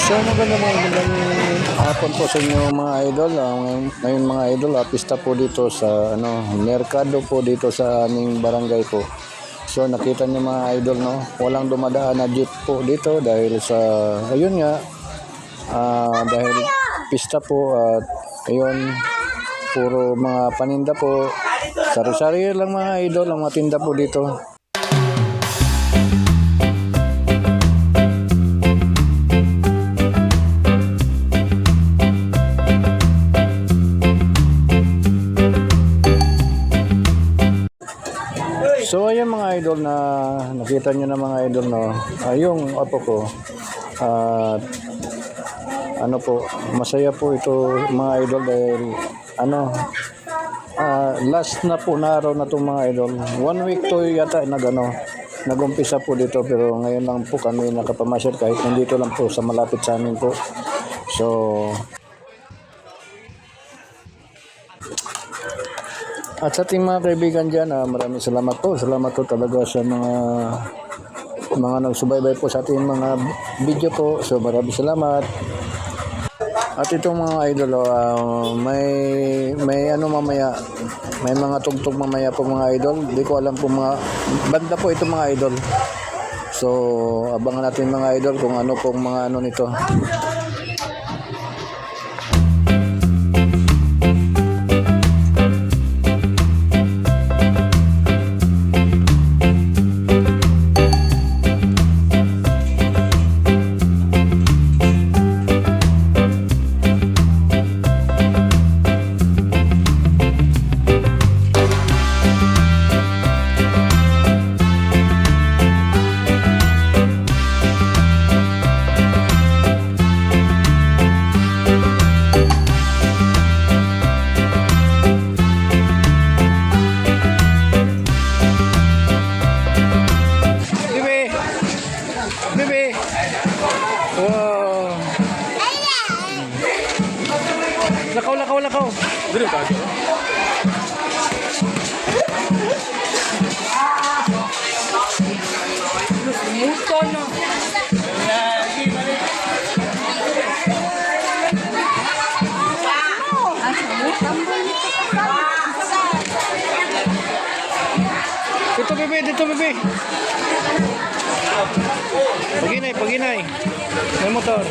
So magandang hapon po sa inyo mga idol. Ngayon mga idol, pista po dito sa merkado po dito sa aming barangay po. So nakita niyo mga idol, no, walang dumadaan na jeep po dito dahil sa ayun nga, dahil pista po at ayun, puro mga paninda po. Sari-sari lang mga idol ang mga tinda po dito. So ayan mga idol, na nakita nyo na mga idol, no, yung apo ko, po, masaya po ito mga idol dahil last na po na araw na itong mga idol. 1 week to yata nag-umpisa po dito, pero ngayon lang po kami nakapamasyal kahit nandito lang po sa malapit sa amin po. So at sa ating mga kaibigan dyan, maraming salamat po. Salamat po talaga sa mga nagsubaybay po sa ating mga video po. So maraming salamat. At itong mga idol, may mamaya, may mga tugtog mamaya po mga idol. Hindi ko alam po mga banda po ito mga idol. So abangan natin mga idol kung ano pong mga nito. Bebe. Oh. Lakaw. Dito ka. Muto no. Dito bebe. Paginay. May motor.